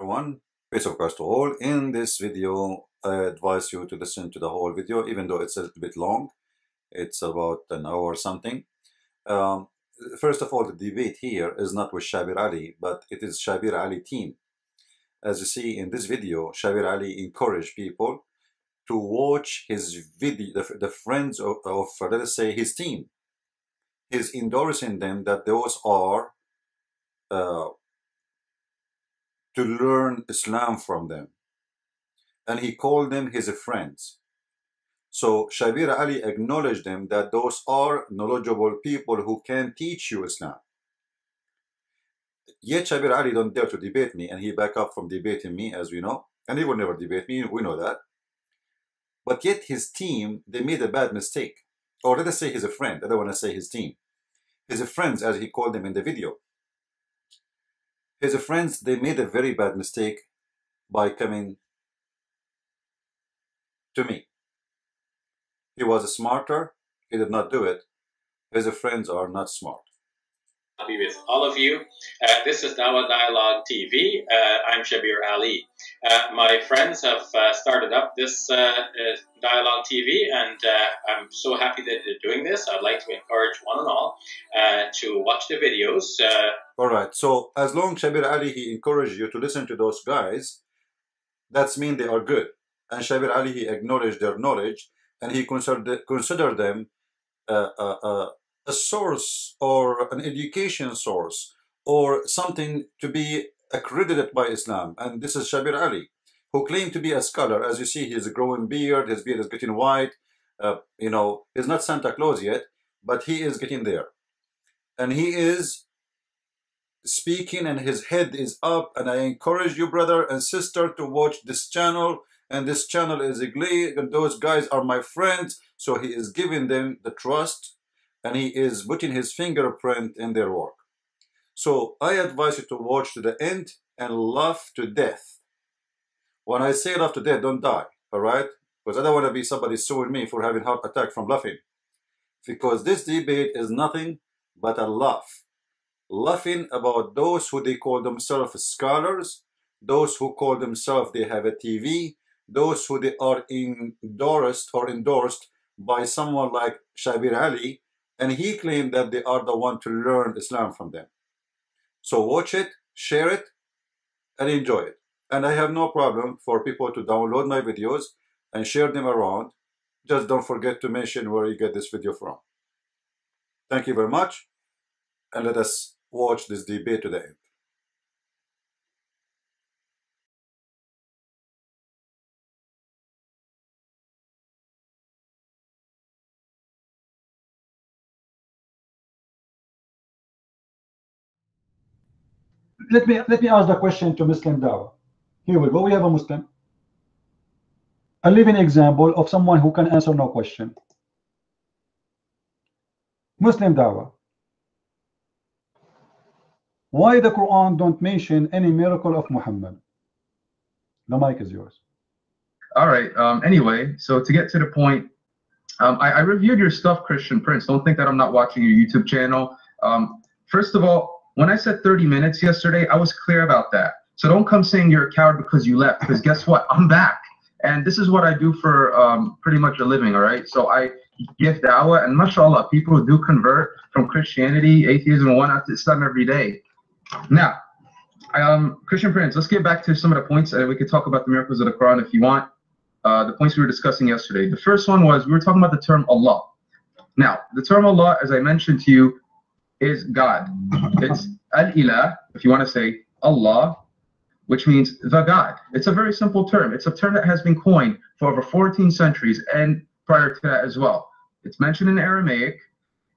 Everyone, peace of Christ to all. In this video, I advise you to listen to the whole video, even though it's a little bit long. It's about an hour or something. First of all, the debate here is not with Shabir Ali, but it is Shabir Ali team. As you see in this video, Shabir Ali encouraged people to watch his video, the friends of let us say, his team. He's endorsing them that those are to learn Islam from them, and he called them his friends. So Shabir Ali acknowledged them that those are knowledgeable people who can teach you Islam. Yet Shabir Ali don't dare to debate me, and he back up from debating me, as we know, and he will never debate me, we know that. But yet his team, they made a bad mistake. Or let us say he's a friend, I don't want to say his team. His friends, as he called them in the video. His friends, they made a very bad mistake by coming to me. He was smarter, he did not do it. His friends are not smart. I'll be with all of you. This is Dawah Dialogue TV. I'm Shabir Ali. My friends have started up this Dialogue TV, and I'm so happy that they're doing this. I'd like to encourage one and all to watch the videos. All right, so as long as Shabir Ali, he encouraged you to listen to those guys, that's mean they are good. And Shabir Ali, he acknowledged their knowledge, and he considered them a source or an education source or something to be accredited by Islam. And this is Shabir Ali, who claimed to be a scholar. As you see, he has a growing beard, his beard is getting white. You know, he's not Santa Claus yet, but he is getting there. And he is speaking and his head is up. And I encourage you, brother and sister, to watch this channel. And this channel is a glee, and those guys are my friends. So he is giving them the trust, and he is putting his fingerprint in their work. So I advise you to watch to the end and laugh to death. When I say laugh to death, don't die, all right? Because I don't want to be somebody suing me for having heart attack from laughing. Because this debate is nothing but a laugh. Laughing about those who they call themselves scholars, those who call themselves they have a TV, those who they are endorsed by someone like Shabir Ali, and he claimed that they are the one to learn Islam from them. So watch it, share it, and enjoy it. And I have no problem for people to download my videos and share them around. Just don't forget to mention where you get this video from. Thank you very much, and let us watch this debate to the end. Let me ask the question to Muslim Dawah. Here we go. We have a Muslim, a living example of someone who can answer no question. Muslim Dawah, why the Quran don't mention any miracle of Muhammad? The mic is yours. All right. Anyway, so to get to the point, I reviewed your stuff, Christian Prince. Don't think that I'm not watching your YouTube channel. First of all, when I said 30 minutes yesterday, I was clear about that. So don't come saying you're a coward because you left, because guess what? I'm back. And this is what I do for pretty much a living, all right? So I give dawah, and mashallah, people do convert from Christianity, atheism, and whatnot to Islam every day. Now, Christian Prince, let's get back to some of the points, and we could talk about the miracles of the Quran if you want. The points we were discussing yesterday. The first one was we were talking about the term Allah. Now, the term Allah, as I mentioned to you, is God. It's Al-Ilah, if you want to say Allah, which means the God. It's a very simple term. It's a term that has been coined for over 14 centuries and prior to that as well. It's mentioned in Aramaic,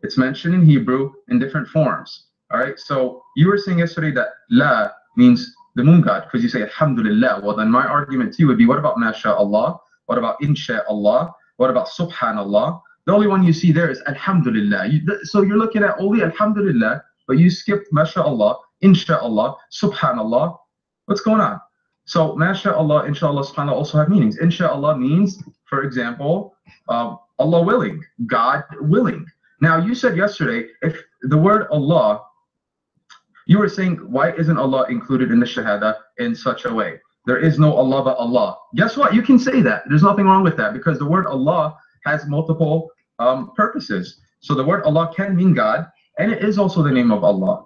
it's mentioned in Hebrew in different forms. All right, so you were saying yesterday that La means the moon god because you say Alhamdulillah. Well, then my argument to you would be, what about MashaAllah? What about Insha'Allah? What about Subhanallah? The only one you see there is Alhamdulillah. So you're looking at only Alhamdulillah, but you skipped MashaAllah, Insha'Allah, Subhanallah. What's going on? So MashaAllah, Insha'Allah, Subhanallah also have meanings. Insha'Allah means, for example, Allah willing, God willing. Now you said yesterday, if the word Allah You were saying, why isn't Allah included in the Shahada in such a way? There is no Allah but Allah. Guess what? You can say that. There's nothing wrong with that, because the word Allah has multiple purposes. So the word Allah can mean God, and it is also the name of Allah.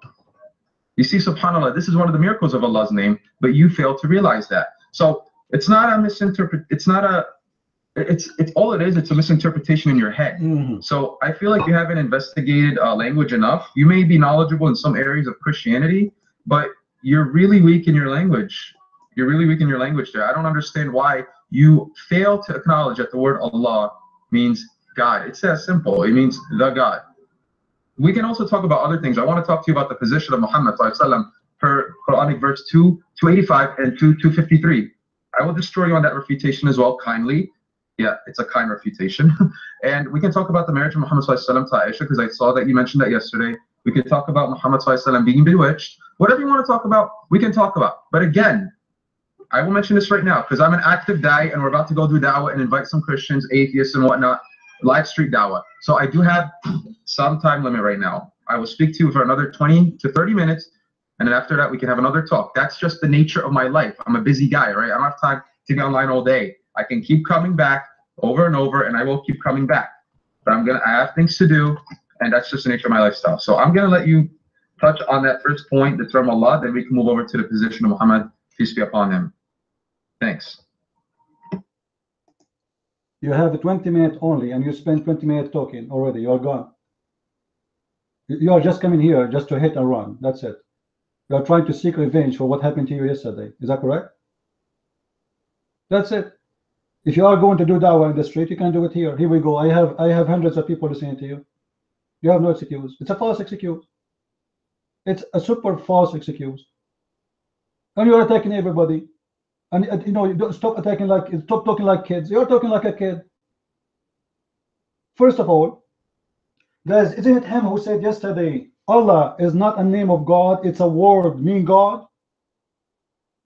You see, subhanAllah, this is one of the miracles of Allah's name, but you fail to realize that. So it's not a it's all it is, it's a misinterpretation in your head. So I feel like you haven't investigated language enough. You may be knowledgeable in some areas of Christianity, but you're really weak in your language. You're really weak in your language there. I don't understand why you fail to acknowledge that the word Allah means God. It's that simple. It means the God. We can also talk about other things. I want to talk to you about the position of Muhammad per Quranic verse 285 and 253. I will destroy you on that refutation as well, kindly. Yeah, it's a kind refutation. And we can talk about the marriage of Muhammad to Aisha, because I saw that you mentioned that yesterday. We can talk about Muhammad being bewitched. Whatever you want to talk about, we can talk about. But again, I will mention this right now, because I'm an active da'i, and we're about to go do da'wah and invite some Christians, atheists, and whatnot, live street da'wah. So I do have some time limit right now. I will speak to you for another 20 to 30 minutes, and then after that, we can have another talk. That's just the nature of my life. I'm a busy guy, right? I don't have time to be online all day. I can keep coming back over and over, and I will keep coming back. But I have things to do, and that's just the nature of my lifestyle. So I'm going to let you touch on that first point, the term Allah, then we can move over to the position of Muhammad, peace be upon him. Thanks. You have a 20 minutes only, and you spend 20 minutes talking already. You're gone. You are just coming here just to hit and run. That's it. You are trying to seek revenge for what happened to you yesterday. Is that correct? That's it. If you are going to do da'wah in the street, you can do it here. Here we go. I have hundreds of people listening to you. You have no excuse. It's a false excuse. It's a super false excuse. And you are attacking everybody. And you know, you don't stop talking like kids. You're talking like a kid. First of all, guys, isn't it him who said yesterday, Allah is not a name of God, it's a word meaning God?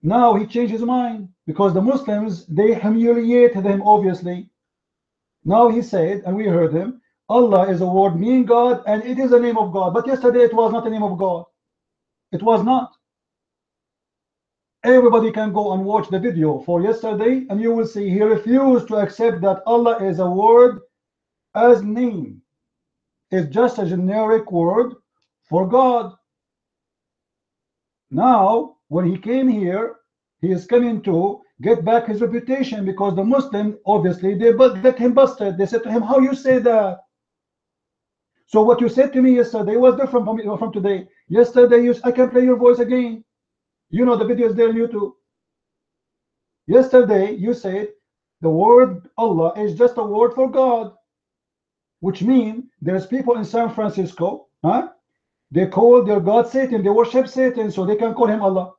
Now he changed his mind, because the Muslims, they humiliated him, obviously. Now he said, and we heard him, Allah is a word meaning God, and it is a name of God. But yesterday it was not a name of God. It was not. Everybody can go and watch the video for yesterday, and you will see he refused to accept that Allah is a word as name. It's just a generic word for God. Now, when he came here, he is coming to get back his reputation, because the Muslim, obviously, they get him busted. They said to him, how you say that? So what you said to me yesterday was different from today. Yesterday, I can play your voice again. You know the video is there on YouTube. Yesterday, you said the word Allah is just a word for God, which means there's people in San Francisco, huh? They call their God Satan. They worship Satan, so they can call him Allah.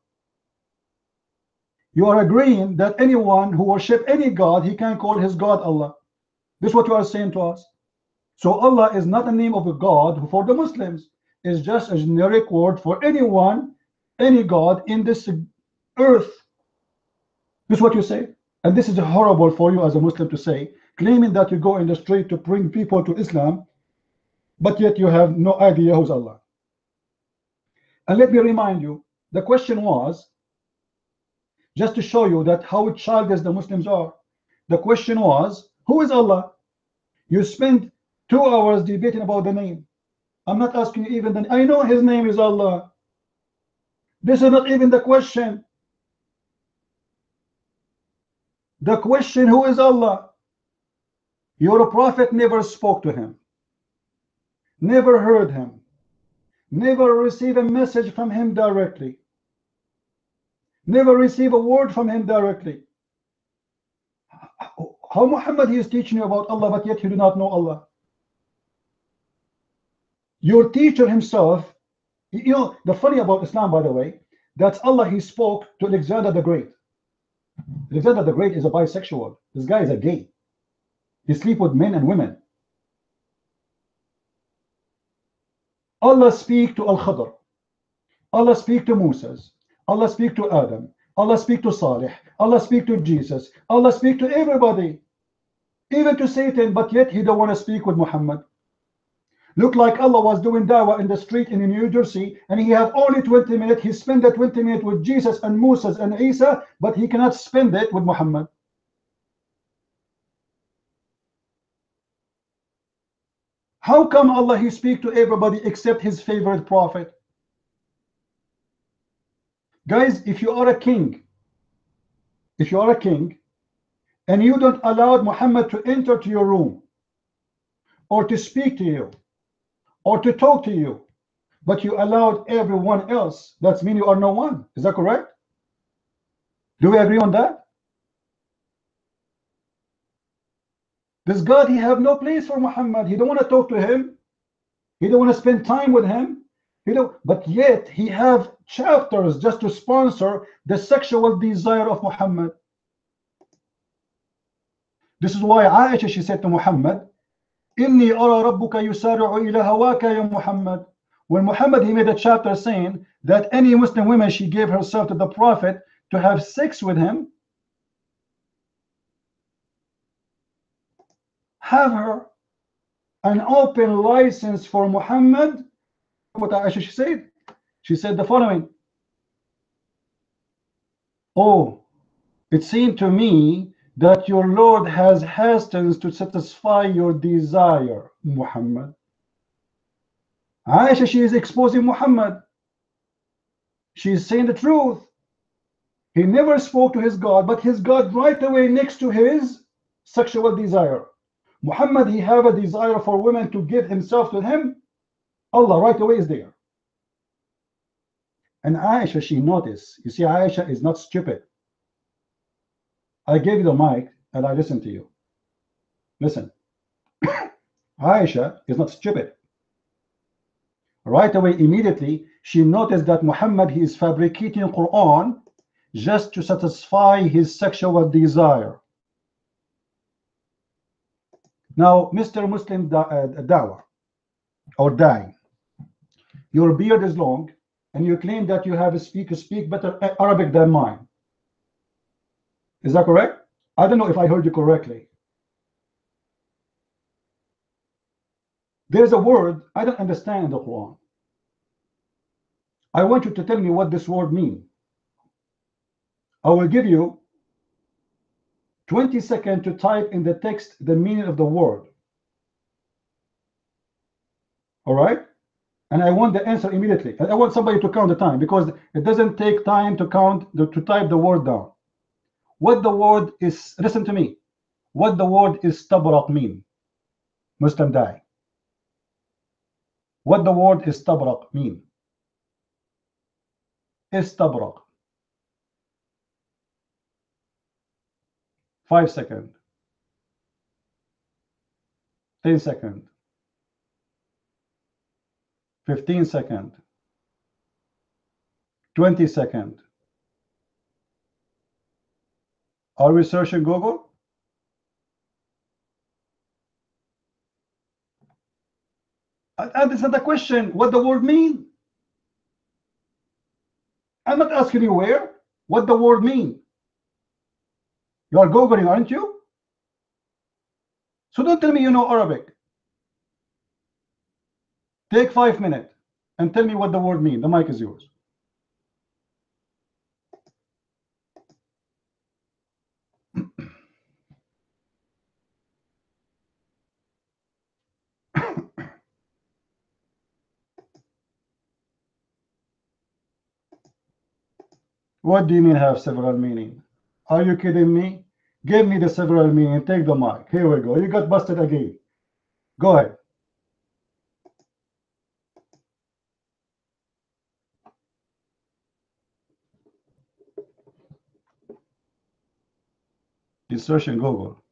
You are agreeing that anyone who worship any God, he can call his God Allah. This is what you are saying to us. So Allah is not a name of a God for the Muslims. It's just a generic word for anyone, any God in this earth. This is what you say. And this is horrible for you as a Muslim to say, claiming that you go in the street to bring people to Islam, but yet you have no idea who's Allah. And let me remind you, the question was, just to show you that how childish the Muslims are, the question was, who is Allah? You spent 2 hours debating about the name. I'm not asking you even the name. I know his name is Allah. This is not even the question. The question, who is Allah? Your prophet never spoke to him, never heard him, never received a message from him directly, never received a word from him directly. How Muhammad is teaching you about Allah, but yet you do not know Allah? Your teacher himself, you know, the funny about Islam, by the way, that's Allah, he spoke to Alexander the Great. Alexander the Great is a bisexual. This guy is a gay. He sleeps with men and women. Allah speak to Al-Khadr. Allah speak to Moses. Allah speak to Adam. Allah speak to Salih. Allah speak to Jesus. Allah speak to everybody, even to Satan, but yet he don't want to speak with Muhammad. Look like Allah was doing dawah in the street in New Jersey, and he have only 20 minutes. He spent that 20 minutes with Jesus and Moses and Isa, but he cannot spend it with Muhammad. How come Allah he speak to everybody except his favorite prophet? Guys, if you are a king, and you don't allow Muhammad to enter to your room or to speak to you or to talk to you, but you allowed everyone else, that means you are no one. Is that correct? Do we agree on that? This God, he have no place for Muhammad. He don't want to talk to him. He don't want to spend time with him. But yet he have chapters just to sponsor the sexual desire of Muhammad. This is why Aisha, she said to Muhammad, Inni ara rabbuka yusari'u ila hawaka ya Muhammad. When Muhammad, he made a chapter saying that any Muslim woman, she gave herself to the Prophet to have sex with him, have her an open license for Muhammad. What Aisha she said? She said the following: oh, it seemed to me that your Lord has hastened to satisfy your desire, Muhammad. Aisha, she is exposing Muhammad. She is saying the truth. He never spoke to his God, but his God right away next to his sexual desire. Muhammad, he have a desire for women to give himself to him. Allah right away is there. And Aisha, she noticed. You see, Aisha is not stupid. I gave you the mic and I listened to you. Listen. Aisha is not stupid. Right away, immediately, she noticed that Muhammad, he is fabricating Qur'an just to satisfy his sexual desire. Now, Mr. Muslim Dawah or Dai, your beard is long and you claim that you have speak better Arabic than mine. Is that correct? I don't know if I heard you correctly. There's a word I don't understand in the Quran. I want you to tell me what this word means. I will give you 20 seconds to type in the text the meaning of the word. All right? And I want the answer immediately. I want somebody to count the time because it doesn't take time to type the word down. What the word is, listen to me. What the word istabraq mean? Muslim Dai. What the word istabraq mean? Istabraq. 5 seconds. 10 seconds. 15 seconds. 20 seconds. Are we searching Google? And it's not a question what the word mean. I'm not asking you where, what the word mean. You are Googling, aren't you? So don't tell me you know Arabic. Take 5 minutes and tell me what the word mean. The mic is yours. What do you mean have several meaning? Are you kidding me? Give me the several meaning. Take the mic. Here we go. You got busted again. Go ahead. You search in Google.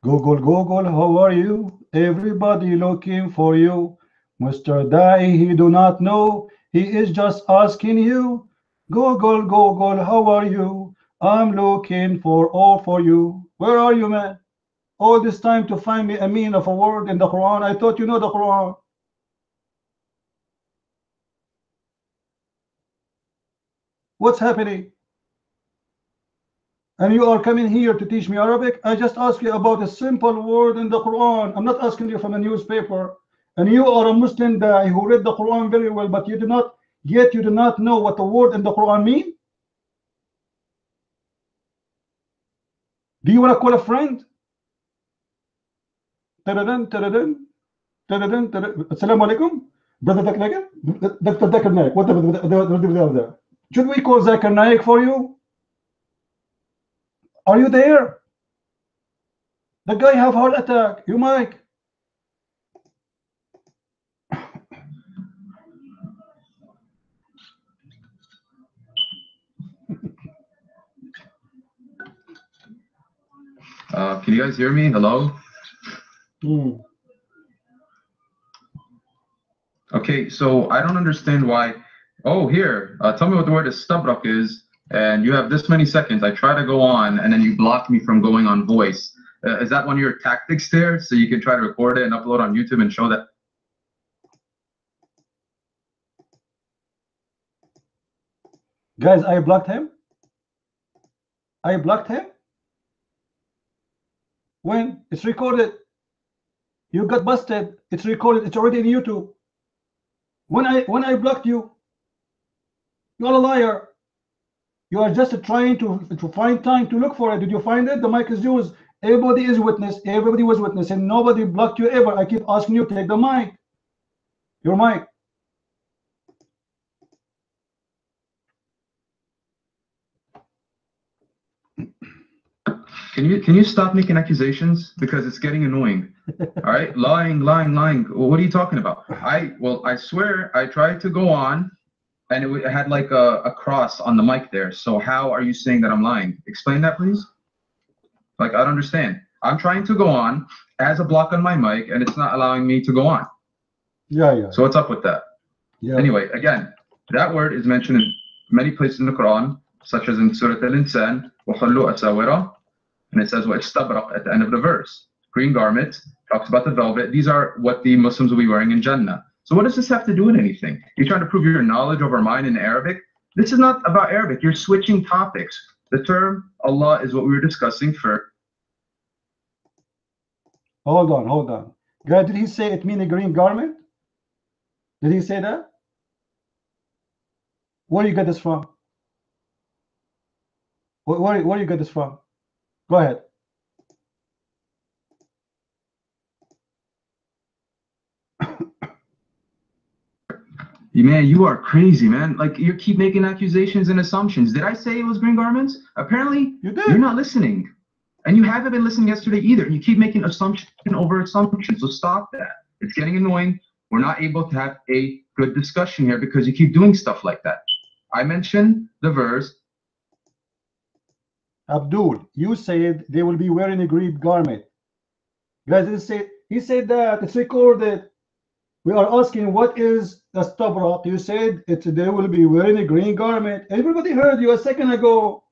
Google, Google, how are you? Everybody looking for you. Mr. Dai, he do not know. He is just asking you. Google, Google, how are you? I'm looking for all for you. Where are you, man? All this time to find me a meaning of a word in the Quran. I thought you know the Quran. What's happening? and you are coming here to teach me Arabic. I just ask you about a simple word in the Quran. I'm not asking you from a newspaper. And you are a Muslim guy who read the Quran very well, but you do not know what the word in the Quran mean. Do you want to call a friend? Assalamu alaikum, brother Zakir Naik. What should we call Zakir Naik for you? Are you there? The guy have heart attack. You Mike. Can you guys hear me? Hello? Okay, so I don't understand why. Oh, here. Tell me what the word istabrak is, and you have this many seconds. I try to go on, and then you block me from going on voice. Is that one of your tactics there? So you can try to record it and upload on YouTube and show that? Guys, I blocked him. I blocked him. When it's recorded, you got busted. It's recorded. It's already in YouTube. When I blocked you, you're a liar. You are just trying to find time to look for it. Did you find it? The mic is yours. Everybody is witness. Everybody was witness, and nobody blocked you ever. I keep asking you, take the mic. Your mic. Can you stop making accusations, because it's getting annoying? All right, lying. What are you talking about? I swear I tried to go on, and it had like a cross on the mic there. So how are you saying that I'm lying? Explain that, please. Like, I don't understand. I'm trying to go on as a block on my mic, and it's not allowing me to go on. Yeah. So what's up with that? Yeah. Anyway, again, that word is mentioned in many places in the Quran, such as in Surah Al-Insan, وَخَلُّوا أَسَاوِرَ, and it says وَإِسْتَبْرَقْ at the end of the verse. Green garment talks about the velvet. These are what the Muslims will be wearing in Jannah. So what does this have to do with anything? You're trying to prove your knowledge over mine in Arabic? This is not about Arabic. You're switching topics. The term Allah is what we were discussing for. Hold on. Guy, did he say it mean a green garment? Did he say that? Where do you get this from? Where do you get this from? Go ahead. Man, you are crazy, man. Like, you keep making accusations and assumptions. Did I say it was green garments? Apparently, you did. You're not listening. And you haven't been listening yesterday either. And you keep making assumption over assumption. So stop that. It's getting annoying. We're not able to have a good discussion here because you keep doing stuff like that. I mentioned the verse. Abdul, you said they will be wearing a green garment. Guys, he said that. It's recorded. We are asking what is the istabrak. You said they will be wearing a green garment. Everybody heard you a second ago.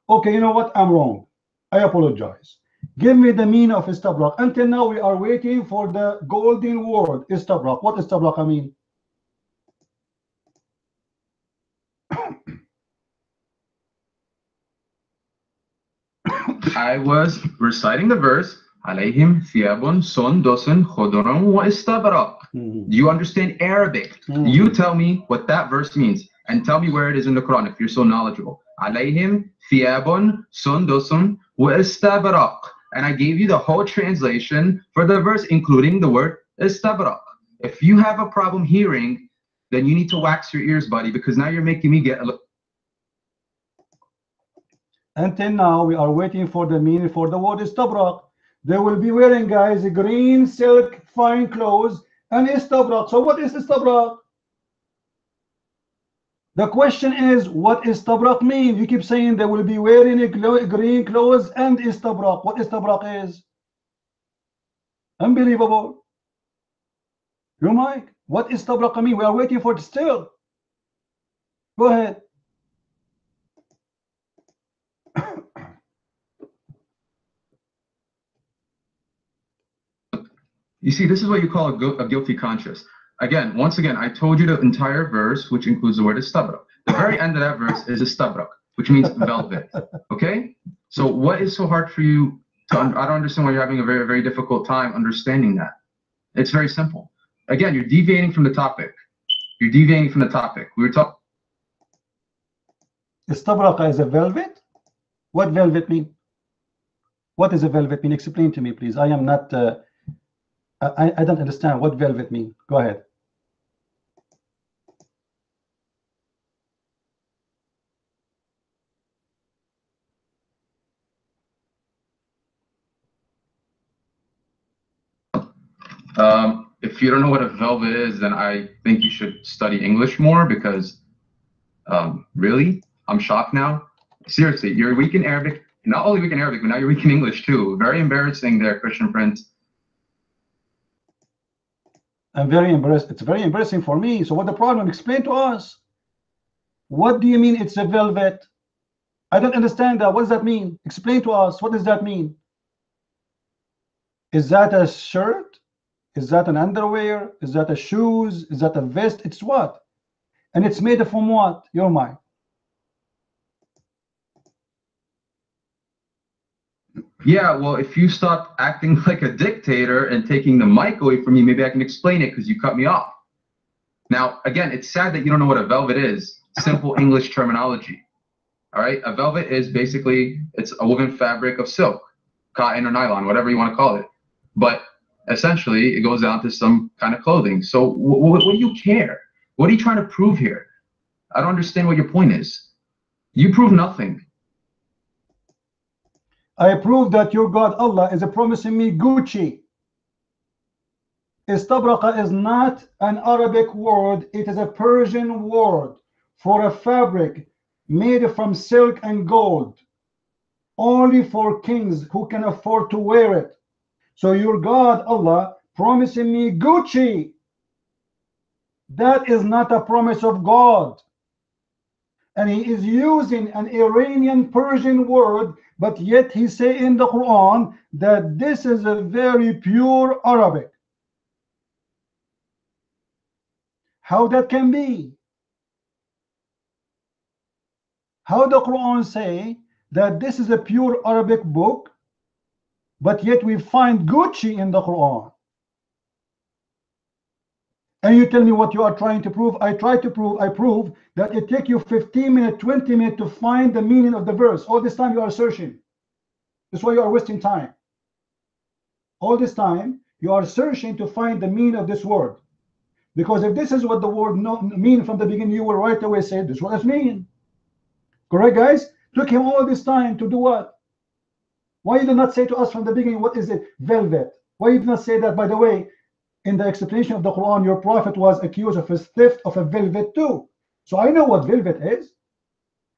Okay, you know what? I'm wrong. I apologize. Give me the meaning of istabrak. Until now, we are waiting for the golden word, istabrak. What istabrak I mean? I was reciting the verse. عليهم ثياب سندس خضر واستبرق. Do you understand Arabic? You tell me what that verse means and tell me where it is in the Quran if you're so knowledgeable. عليهم ثياب سندس واستبرق. And I gave you the whole translation for the verse, including the word istabraq. If you have a problem hearing, then you need to wax your ears, buddy, because now you're making me get a little. Until now, we are waiting for the meaning for the word istabrak. They will be wearing, guys, a green silk fine clothes and istabrak. So what is istabrak? The question is, what istabrak mean? You keep saying they will be wearing a green clothes and istabrak. What istabrak is? Unbelievable. You Mike, what istabrak mean? We are waiting for it still. Go ahead. You see, this is what you call a guilty conscience. Again, once again, I told you the entire verse, which includes the word istabrak. The very end of that verse is istabrak, which means velvet. Okay? So what is so hard for you to, I don't understand why you're having a very, very difficult time understanding that. It's very simple. Again, you're deviating from the topic. You're deviating from the topic. We were talking. Istabraqa is a velvet? What velvet mean? What does a velvet mean? Explain to me, please. I am not, I don't understand what velvet mean. Go ahead. If you don't know what a velvet is, then I think you should study English more, because really, I'm shocked now. Seriously, you're weak in Arabic. Not only weak in Arabic, but now you're weak in English too. Very embarrassing there, Christian Prince. I'm very embarrassed. It's very embarrassing for me. So what the problem? Explain to us. What do you mean it's a velvet? I don't understand that. What does that mean? Explain to us. What does that mean? Is that a shirt? Is that an underwear? Is that a shoes? Is that a vest? It's what? And it's made from what? Your mind. Yeah, well, if you stop acting like a dictator and taking the mic away from me, maybe I can explain it, because you cut me off. Now, again, it's sad that you don't know what a velvet is. Simple English terminology. All right, a velvet is basically, it's a woven fabric of silk, cotton or nylon, whatever you want to call it. But essentially, it goes down to some kind of clothing. So what do you care? What are you trying to prove here? I don't understand what your point is. You prove nothing. I prove that your God Allah is promising me Gucci. Istabraqa is not an Arabic word. It is a Persian word for a fabric made from silk and gold, only for kings who can afford to wear it. So your God Allah promising me Gucci. That is not a promise of God. And he is using an Iranian Persian word, but yet he say in the Quran that this is a very pure Arabic. How that can be? How the Quran say that this is a pure Arabic book, but yet we find Gucci in the Quran? And you tell me what you are trying to prove. I prove that it take you 15 minutes, 20 minutes to find the meaning of the verse. All this time you are searching. That's why you are wasting time. All this time you are searching to find the meaning of this word. Because if this is what the word mean from the beginning, you will right away say, this is what it means. Correct, guys? Took him all this time to do what? Why you did not say to us from the beginning, what is it? Velvet. Why you did not say that, by the way, in the explanation of the Quran, your prophet was accused of his theft of a velvet too. So I know what velvet is.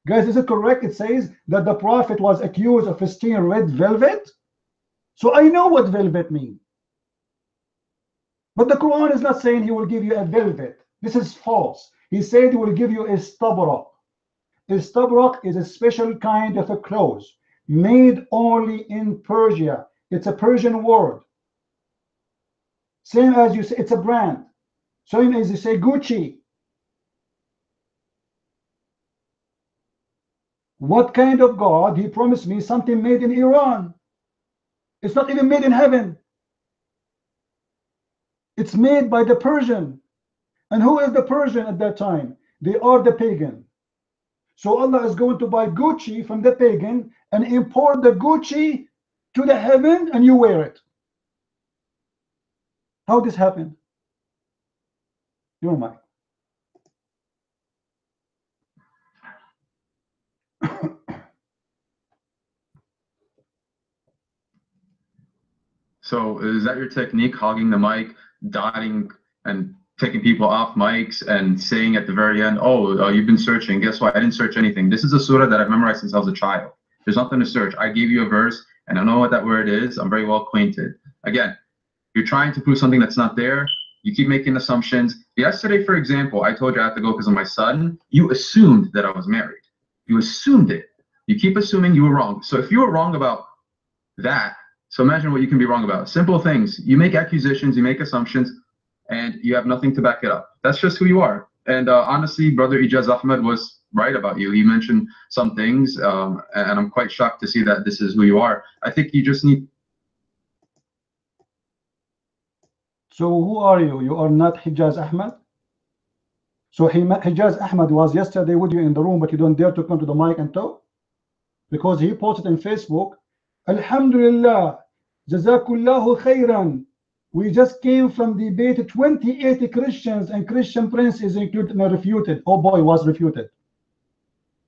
Guys, is it correct? It says that the prophet was accused of stealing red velvet. So I know what velvet means. But the Quran is not saying he will give you a velvet. This is false. He said he will give you a istabraq. Istabraq is a special kind of a clothes made only in Persia. It's a Persian word. Same as you say, it's a brand. Same as you say Gucci. What kind of God? He promised me something made in Iran. It's not even made in heaven. It's made by the Persian. And who is the Persian at that time? They are the pagan. So Allah is going to buy Gucci from the pagan and import the Gucci to the heaven, and you wear it. How this happened? Your mind. So is that your technique, hogging the mic, dotting and taking people off mics and saying at the very end, oh, you've been searching. Guess what? I didn't search anything. This is a surah that I've memorized since I was a child. There's nothing to search. I gave you a verse and I know what that word is. I'm very well acquainted. Again, you're trying to prove something that's not there. You keep making assumptions. Yesterday, for example, I told you I have to go because of my son. You assumed that I was married. You assumed it. You keep assuming you were wrong. So if you were wrong about that, so imagine what you can be wrong about. Simple things. You make accusations, you make assumptions, and you have nothing to back it up. That's just who you are. And honestly, Brother Ijaz Ahmed was right about you. He mentioned some things, and I'm quite shocked to see that this is who you are. I think you just need. So who are you? You are not Hijaz Ahmad? So Hijaz Ahmad was yesterday with you in the room, but you don't dare to come to the mic and talk? Because he posted on Facebook, Alhamdulillah, Jazakullahu khairan. We just came from debate 28 Christians, and Christian Prince is included and refuted. Oh boy, was refuted.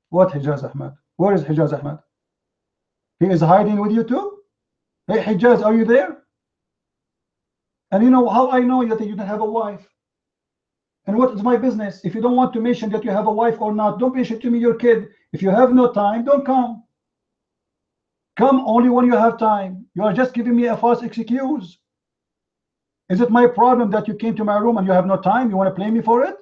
What Hijaz Ahmad? Where is Hijaz Ahmad? He is hiding with you too? Hey Hijaz, are you there? And you know how I know that you don't have a wife? And what is my business? If you don't want to mention that you have a wife or not, don't mention to me your kid. If you have no time, don't come. Come only when you have time. You are just giving me a false excuse. Is it my problem that you came to my room and you have no time? You want to blame me for it?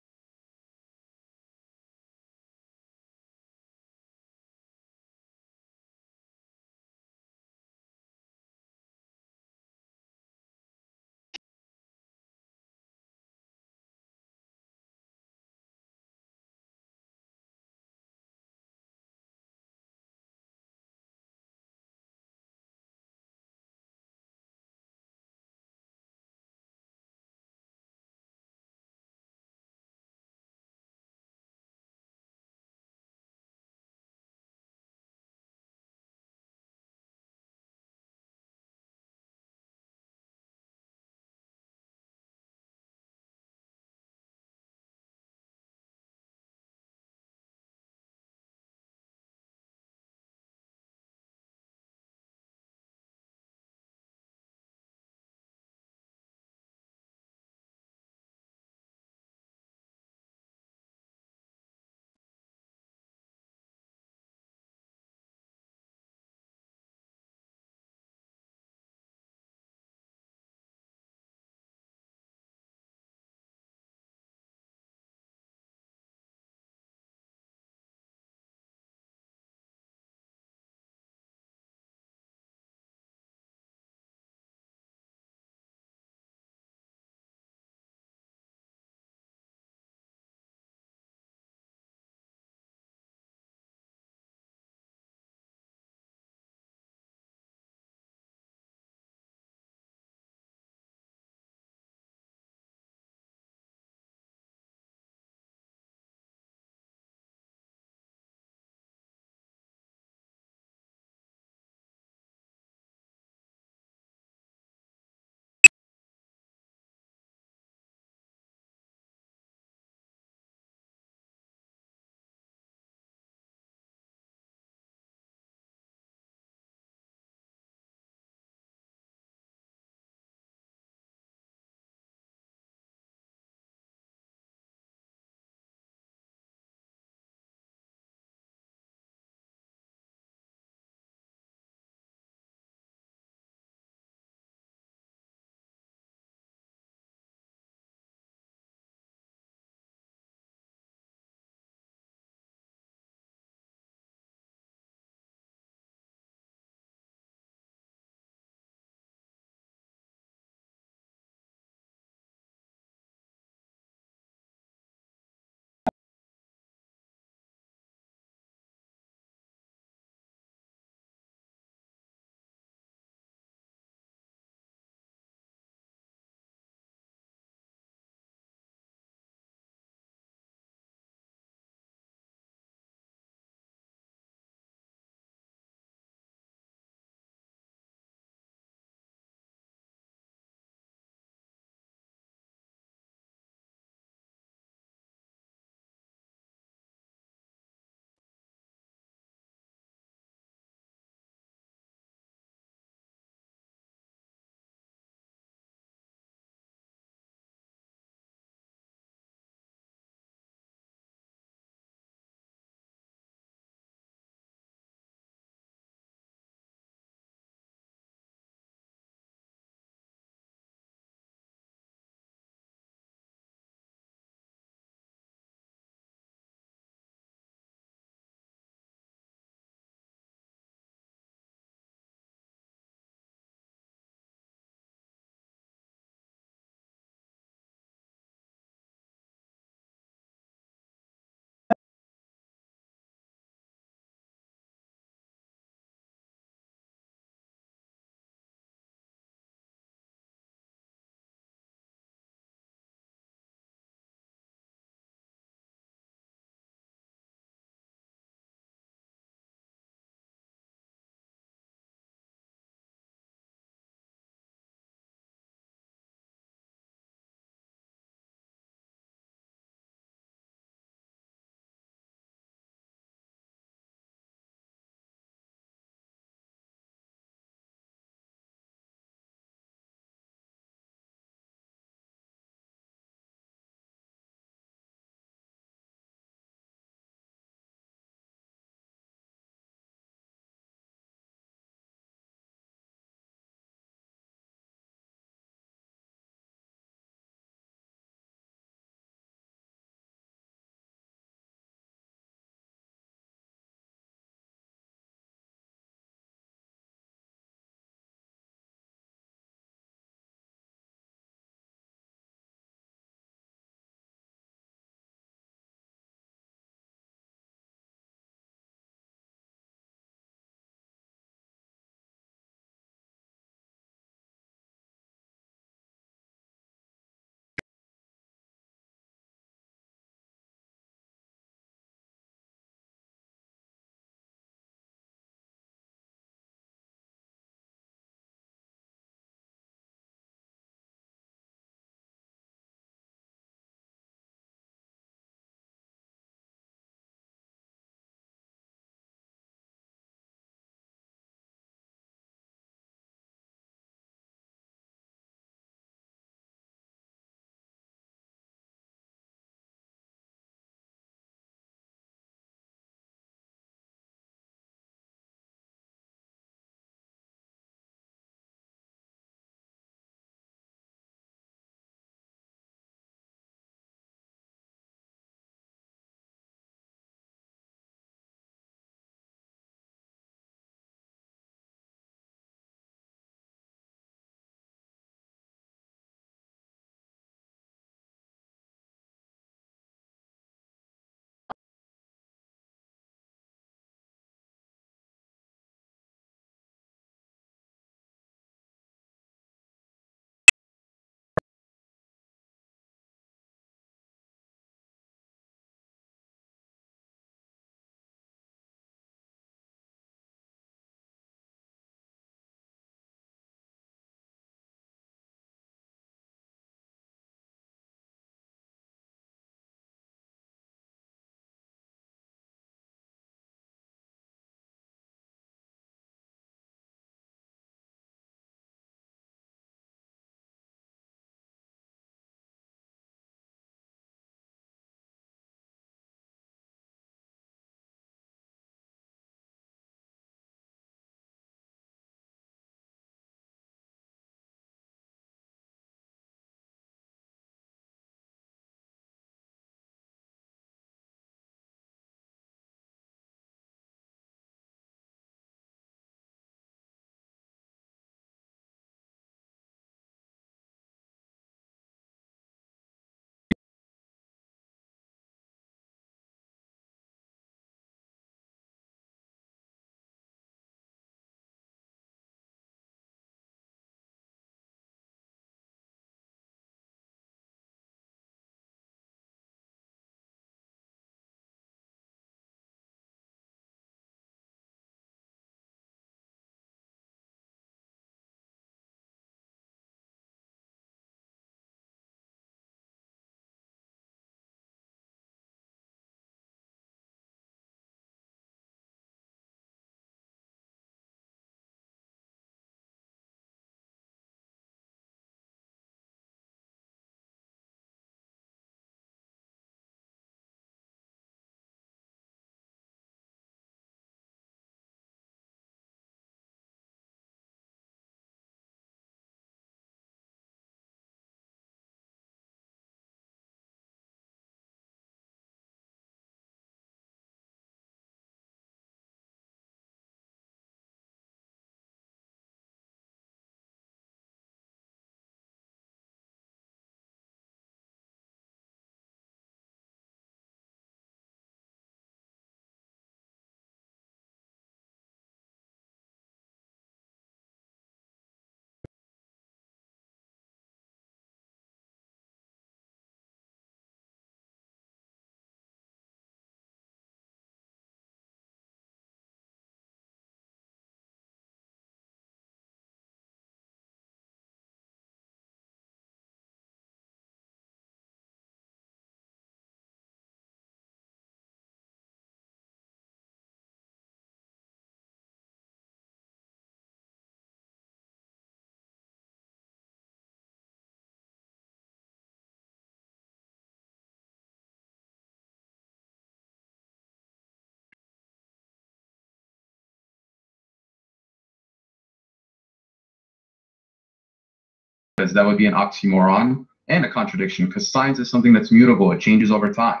because that would be an oxymoron and a contradiction, because science is something that's mutable. It changes over time.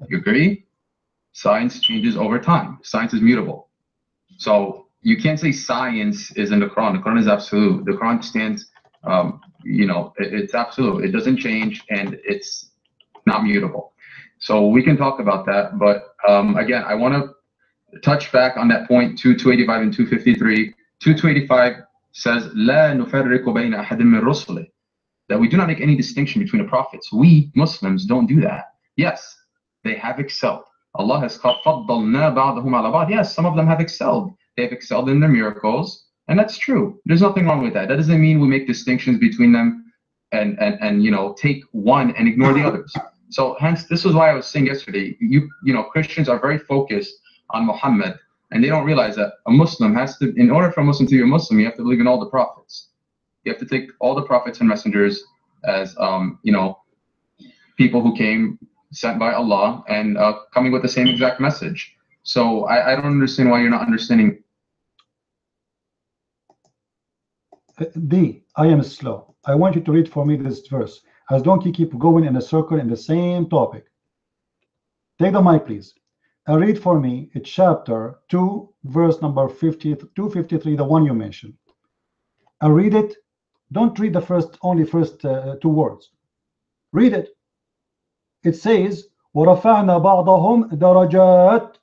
You agree? Science changes over time. Science is mutable. So you can't say science is in the Quran. The Quran is absolute. The Quran stands, it's absolute. It doesn't change, and it's not mutable. So we can talk about that. But again, I want to touch back on that point, 285 and 253. 285 says, لا نفرق بين أحد من رسله, that we do not make any distinction between the prophets. We Muslims don't do that. Yes, they have excelled. Allah has called فَضَّلْنَا بَعْضَهُمْ عَلَى بَعْضٍ. Yes, some of them have excelled. They have excelled in their miracles, and that's true. There's nothing wrong with that. That doesn't mean we make distinctions between them and take one and ignore the others. So hence, this was why I was saying yesterday, Christians are very focused on Muhammad, and they don't realize that a Muslim has to, in order for a Muslim to be a Muslim, you have to believe in all the prophets. You have to take all the prophets and messengers as people who came sent by Allah and coming with the same exact message. So I don't understand why you're not understanding. D, I am slow. I want you to read for me this verse, as don't you keep going in a circle in the same topic. Take the mic, please, and read for me chapter 2, verse number 253, the one you mentioned. And read it. Don't read the first two words. Read it. It says, وَرَفَعْنَا بَعْضَهُمْ دَرَجَاتٍ.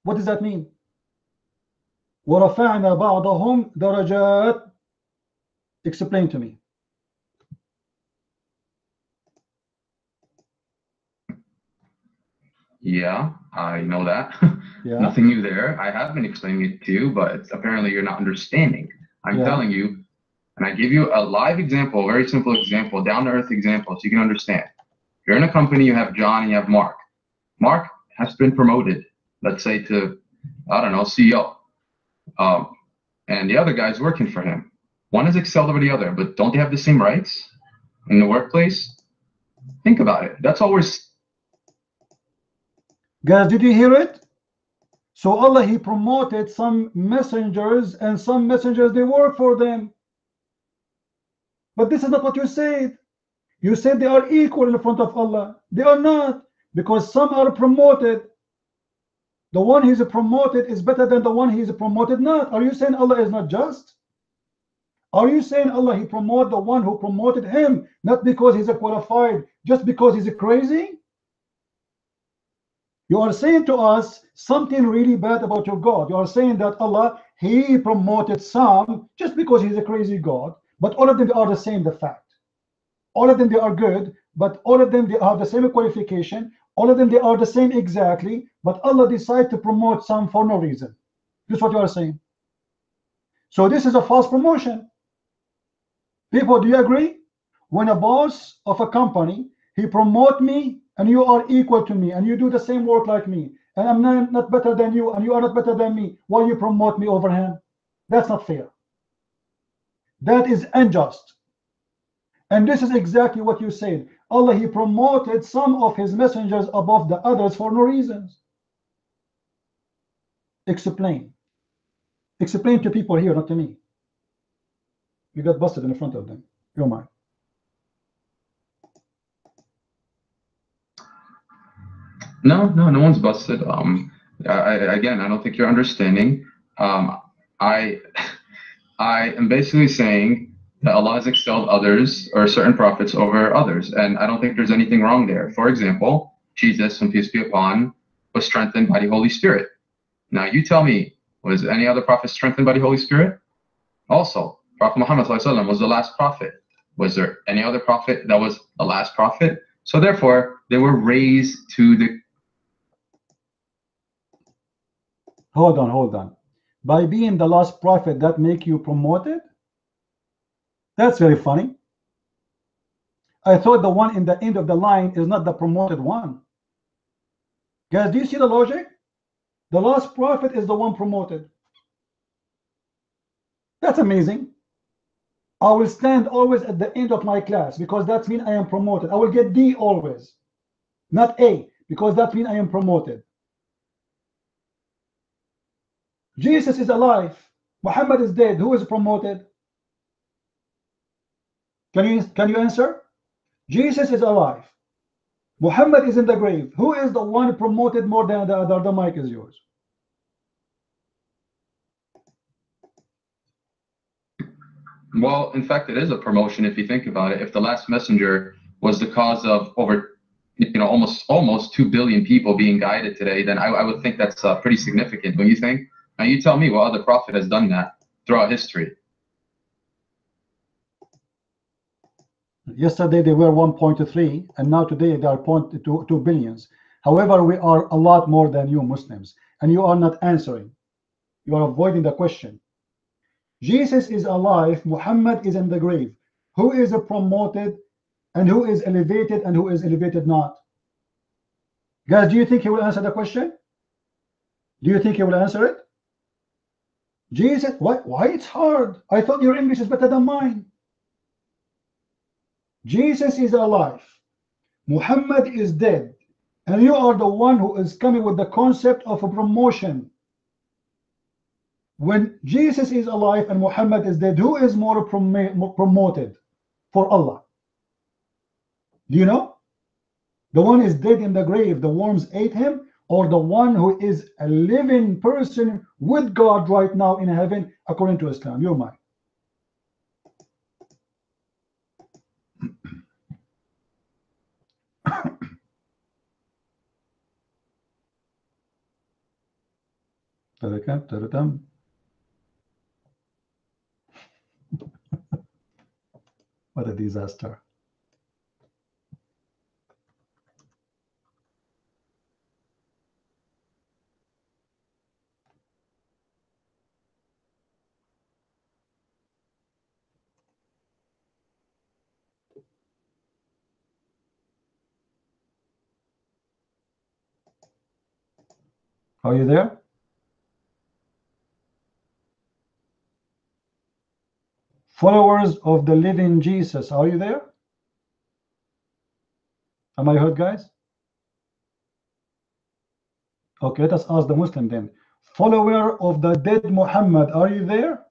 What does that mean? وَرَفَعْنَا بَعْضَهُمْ دَرَجَاتٍ. Explain to me. Yeah, I know that. Yeah. Nothing new there. I have been explaining it to you, but apparently you're not understanding. I'm telling you, and I give you a live example, a very simple example, down-to-earth example, so you can understand. You're in a company, you have John and you have Mark. Mark has been promoted, let's say to, I don't know, CEO. And the other guy's working for him. One is excelled over the other, but don't they have the same rights in the workplace? Think about it. That's all we're... Guys, did you hear it? So Allah, He promoted some messengers, and some messengers, they work for them. But this is not what you said. You said they are equal in front of Allah. They are not, because some are promoted. The one He's promoted is better than the one He's promoted not. Are you saying Allah is not just? Are you saying Allah, He promoted the one who promoted him, not because he's a qualified, just because he's a crazy? You are saying to us something really bad about your God. You are saying that Allah, He promoted some just because He's a crazy God, but all of them are the same, the fact. All of them, they are good, but all of them, they have the same qualification. All of them, they are the same exactly, but Allah decided to promote some for no reason. This is what you are saying. So this is a false promotion. People, do you agree? When a boss of a company, he promote me, and you are equal to me, and you do the same work like me, and I'm not better than you, and you are not better than me, why you promote me over him? That's not fair. That is unjust. And this is exactly what you said. Allah, He promoted some of His messengers above the others for no reasons. Explain. Explain to people here, not to me. You got busted in front of them. You're mine. No one's busted. Again, I don't think you're understanding. I am basically saying that Allah has excelled others or certain prophets over others, and I don't think there's anything wrong there. For example, Jesus, and peace be upon, was strengthened by the Holy Spirit. Now you tell me, was any other prophet strengthened by the Holy Spirit? Also, Prophet Muhammad ﷺ was the last prophet. Was there any other prophet that was the last prophet? So therefore, they were raised to the... Hold on. By being the last prophet, that make you promoted? That's very funny. I thought the one in the end of the line is not the promoted one. Guys, do you see the logic? The last prophet is the one promoted. That's amazing. I will stand always at the end of my class, because that means I am promoted. I will get D always, not A, because that means I am promoted. Jesus is alive, Muhammad is dead. Who is promoted? Can you answer? Jesus is alive, Muhammad is in the grave. Who is the one promoted more than the other? The mic is yours. Well, in fact, it is a promotion if you think about it. If the last messenger was the cause of over, almost 2 billion people being guided today, then I would think that's pretty significant. Don't you think? Now you tell me what other prophet has done that throughout history. Yesterday they were 1.3, and now today they are 0.2 billions. However, we are a lot more than you Muslims, and you are not answering. You are avoiding the question. Jesus is alive, Muhammad is in the grave. Who is promoted and who is elevated and who is elevated not? Guys, do you think he will answer the question? Do you think he will answer it? Jesus, why it's hard? I thought your English is better than mine. Jesus is alive, Muhammad is dead, and you are the one who is coming with the concept of a promotion. When Jesus is alive and Muhammad is dead, who is more promoted for Allah? Do you know? The one is dead in the grave, the worms ate him, or the one who is a living person with God right now in heaven according to Islam? You're mine. What a disaster. Are you there? Followers of the living Jesus, are you there? Am I heard, guys? Okay, let us ask the Muslim then. Follower of the dead Muhammad, are you there?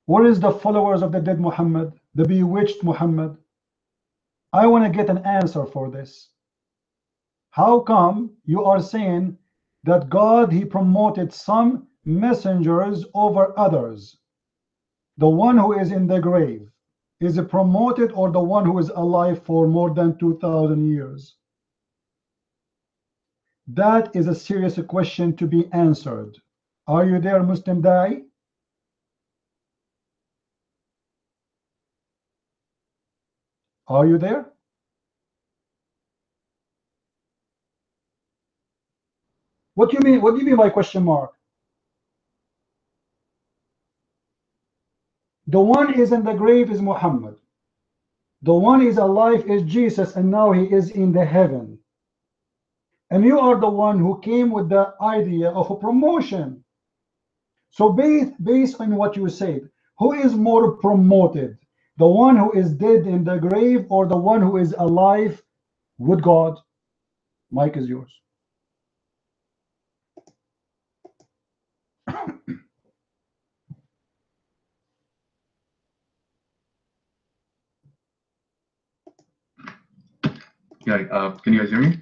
Where is the followers of the dead Muhammad, the bewitched Muhammad? I want to get an answer for this. How come you are saying that God, he promoted some messengers over others? The one who is in the grave, is it promoted, or the one who is alive for more than 2,000 years? That is a serious question to be answered. Are you there, Muslim Da'i? Are you there? What do you mean? What do you mean by question mark? The one is in the grave is Muhammad. The one is alive is Jesus, and now he is in the heaven. And you are the one who came with the idea of a promotion. So based on what you said, who is more promoted? The one who is dead in the grave, or the one who is alive with God? Mic is yours. Yeah, can you guys hear me?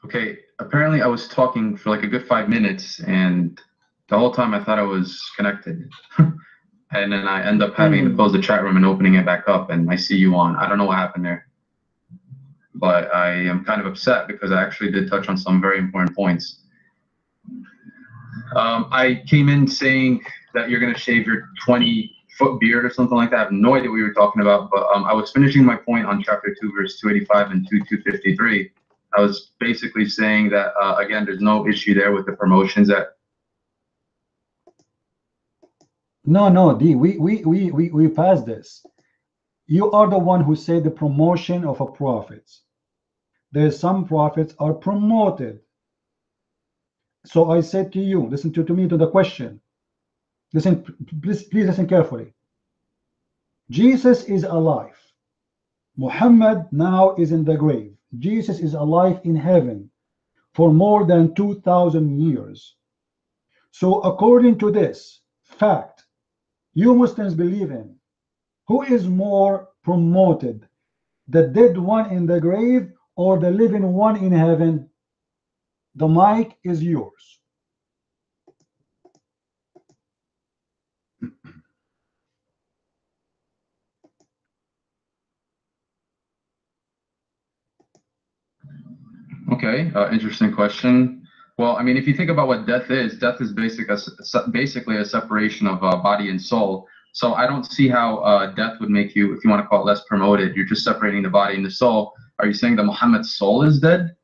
Okay, apparently I was talking for like a good 5 minutes, and the whole time I thought I was connected. And then I end up having to close the chat room and opening it back up, and I see you on. I don't know what happened there. But I am kind of upset because I actually did touch on some very important points. I came in saying that you're going to shave your 20-foot beard or something like that. I have no idea what you were talking about, but I was finishing my point on chapter 2, verse 285 and 253. I was basically saying that, again, there's no issue there with the promotions that. No, D, we passed this. You are the one who said the promotion of a prophet. There's some prophets are promoted. So I said to you, listen to me, to the question. Listen, please listen carefully. Jesus is alive. Muhammad now is in the grave. Jesus is alive in heaven for more than 2,000 years. So according to this fact, you Muslims believe in, who is more promoted, the dead one in the grave or the living one in heaven? The mic is yours. Okay, interesting question. Well, I mean, if you think about what death is basically a separation of body and soul. So I don't see how death would make you, if you want to call it less promoted, you're just separating the body and the soul. Are you saying that Muhammad's soul is dead?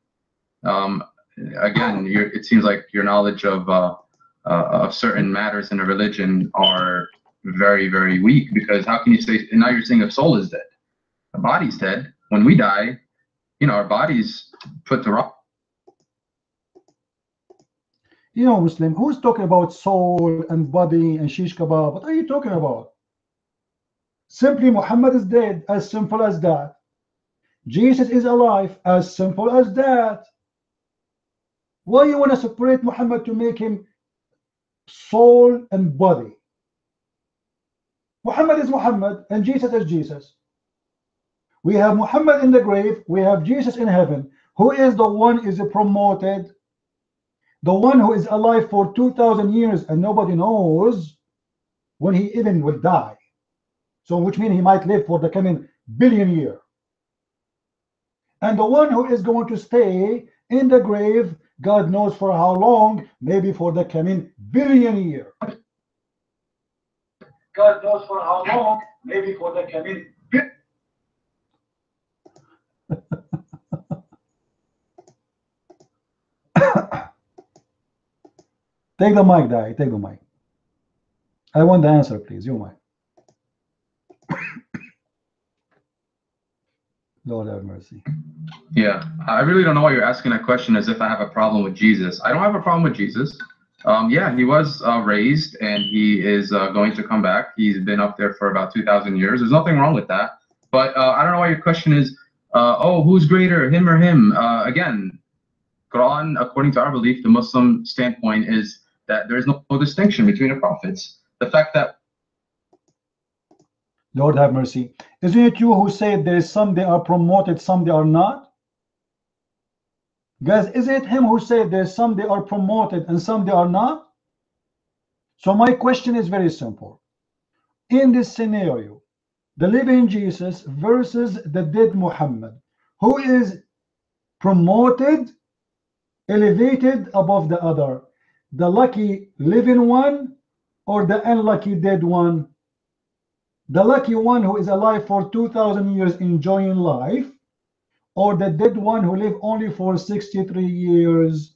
Again, it seems like your knowledge of certain matters in a religion are very, very weak, because how can you say, and now you're saying the soul is dead? The body's dead. When we die, you know, our body's put to rock. You know, Muslim, who's talking about soul and body and shish kebab? What are you talking about? Simply, Muhammad is dead, as simple as that. Jesus is alive, as simple as that. Why you want to separate Muhammad to make him soul and body? Muhammad is Muhammad and Jesus is Jesus. We have Muhammad in the grave, we have Jesus in heaven. Who is the one is promoted? The one who is alive for 2,000 years and nobody knows when he even will die. So which means he might live for the coming billion year. And the one who is going to stay in the grave, God knows for how long, maybe for the coming billion year. God knows for how long, maybe for the coming billion. Take the mic, Dai. Take the mic. I want the answer, please. You mic. Lord have mercy. Yeah, I really don't know why you're asking that question as if I have a problem with Jesus. I don't have a problem with Jesus. Yeah, he was raised and he is going to come back. He's been up there for about 2,000 years. There's nothing wrong with that. But I don't know why your question is, oh, who's greater, him or him? Again, Qur'an, according to our belief, the Muslim standpoint is that there is no distinction between the prophets. The fact that Lord have mercy. Isn't it you who said there is some they are promoted, some they are not? Guys, is it him who said there's some they are promoted and some they are not? So my question is very simple. In this scenario, the living Jesus versus the dead Muhammad, who is promoted, elevated above the other? The lucky living one or the unlucky dead one? The lucky one who is alive for 2,000 years enjoying life, or the dead one who lived only for 63 years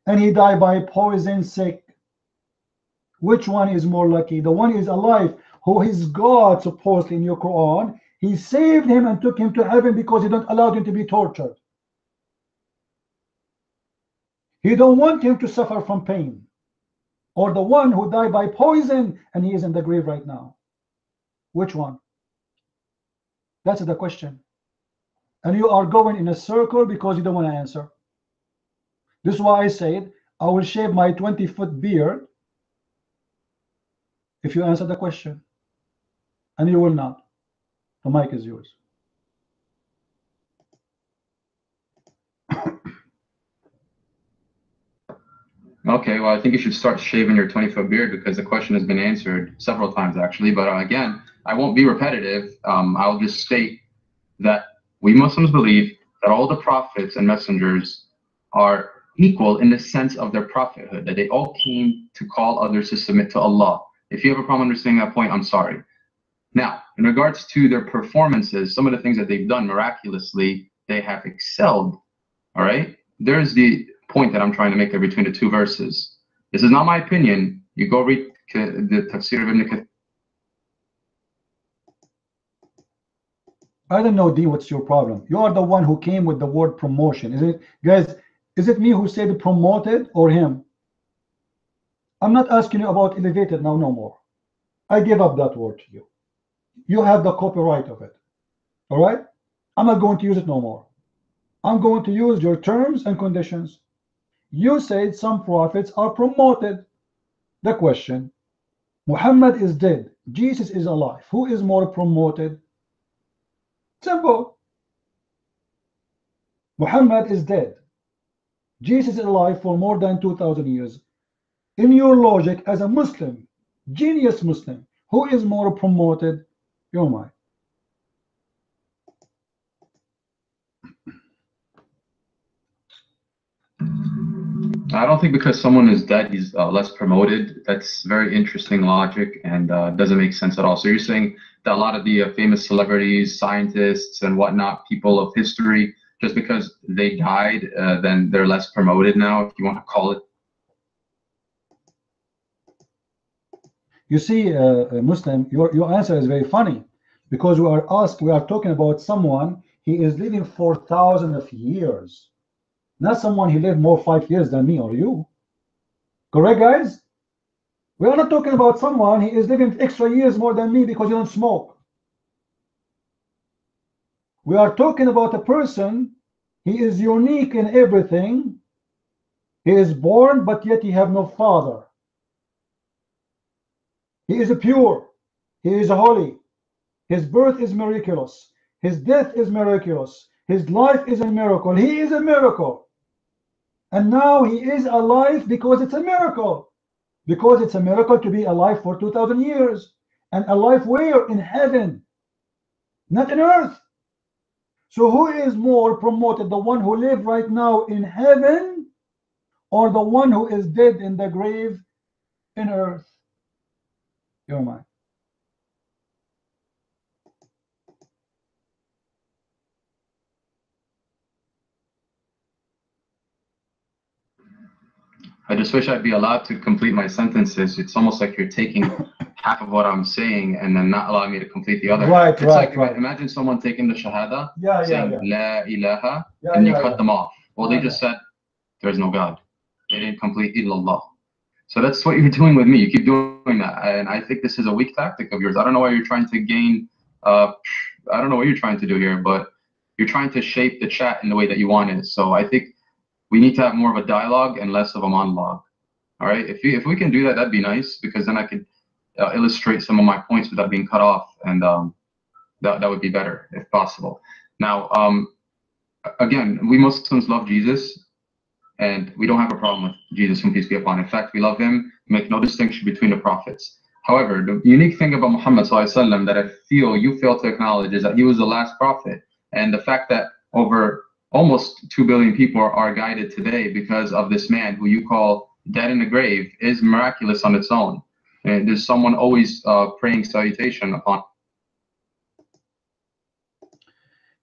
and he died by poison sick? Which one is more lucky? The one is alive, who is God supposedly in your Quran. He saved him and took him to heaven because he don't allow him to be tortured. He don't want him to suffer from pain. Or the one who died by poison and he is in the grave right now. Which one? That's the question. And you are going in a circle because you don't want to answer. This is why I said I will shave my 20-foot beard if you answer the question. And you will not. The mic is yours. Okay, well, I think you should start shaving your 20-foot beard because the question has been answered several times, actually. But again, I won't be repetitive. I'll just state that we Muslims believe that all the prophets and messengers are equal in the sense of their prophethood, that they all came to call others to submit to Allah. If you have a problem understanding that point, I'm sorry. Now, in regards to their performances, some of the things that they've done miraculously, they have excelled. All right? There's the point that I'm trying to make there between the two verses. This is not my opinion. You go read the Tafsir of Ibn Kathir. I don't know, D, what's your problem? You are the one who came with the word promotion. Is it, guys, is it me who said promoted or him? I'm not asking you about elevated now, no more. I give up that word to you. You have the copyright of it. All right, I'm not going to use it no more. I'm going to use your terms and conditions. You said some prophets are promoted. The question, Muhammad is dead, Jesus is alive, who is more promoted? Simple. Muhammad is dead, Jesus is alive for more than 2,000 years. In your logic, as a Muslim, genius Muslim, who is more promoted? You're mine. I don't think because someone is dead, he's less promoted. That's very interesting logic and doesn't make sense at all. So you're saying that a lot of the famous celebrities, scientists, and whatnot, people of history, just because they died, then they're less promoted now, if you want to call it. You see, Muslim, your answer is very funny, because we are talking about someone, he is living for thousands of years. Not someone he lived more 5 years than me or you. Correct, guys? We are not talking about someone he is living extra years more than me because you don't smoke. We are talking about a person, he is unique in everything. He is born, but yet he have no father. He is pure. He is holy. His birth is miraculous. His death is miraculous. His life is a miracle. He is a miracle. And now he is alive because it's a miracle. Because it's a miracle to be alive for 2,000 years. And alive where? In heaven. Not in earth. So who is more promoted? The one who lives right now in heaven, or the one who is dead in the grave in earth? You're mine. I just wish I'd be allowed to complete my sentences. It's almost like you're taking half of what I'm saying and then not allowing me to complete the other. Right. Imagine someone taking the Shahada, saying La ilaha, and you cut them off. Well, they just said, there's no God. They didn't complete illallah. So that's what you're doing with me. You keep doing that. And I think this is a weak tactic of yours. I don't know why you're trying to gain, I don't know what you're trying to do here, but you're trying to shape the chat in the way that you want it. So I think we need to have more of a dialogue and less of a monologue. All right, if we can do that, that'd be nice, because then I could illustrate some of my points without being cut off, and that would be better if possible. Now, again, we Muslims love Jesus, and we don't have a problem with Jesus, whom peace be upon. In fact, we love him. We make no distinction between the prophets. However, the unique thing about Muhammad ﷺ that I feel you fail to acknowledge is that he was the last prophet, and the fact that over almost 2 billion people are guided today because of this man who you call dead in the grave is miraculous on its own. And there's someone always praying salutation upon.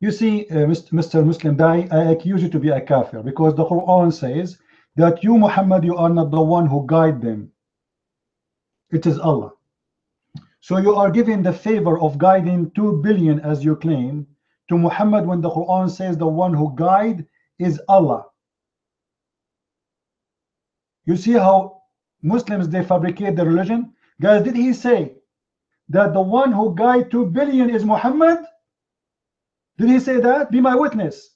You see, Mr. Muslim Dai, I accuse you to be a kafir, because the Quran says that you, Muhammad, you are not the one who guide them. It is Allah. So you are given the favor of guiding 2 billion, as you claim, to Muhammad, when the Quran says the one who guide is Allah. You see how Muslims, they fabricate the religion? Guys, did he say that the one who guide 2 billion is Muhammad? Did he say that? Be my witness.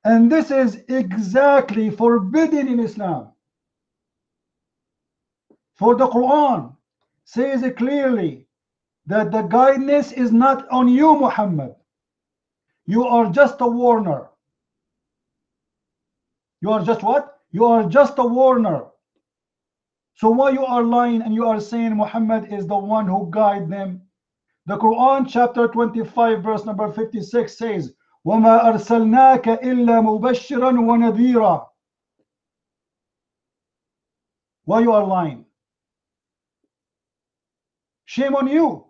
And this is exactly forbidden in Islam. For the Quran says clearly that the guidance is not on you, Muhammad. You are just a warner. You are just what? You are just a warner. So why you are lying and you are saying Muhammad is the one who guide them? The Quran chapter 25 verse number 56 says, وَمَا أَرْسَلْنَاكَ إِلَّا مُبَشِّرًا وَنَذِيرًا. Why you are lying? Shame on you.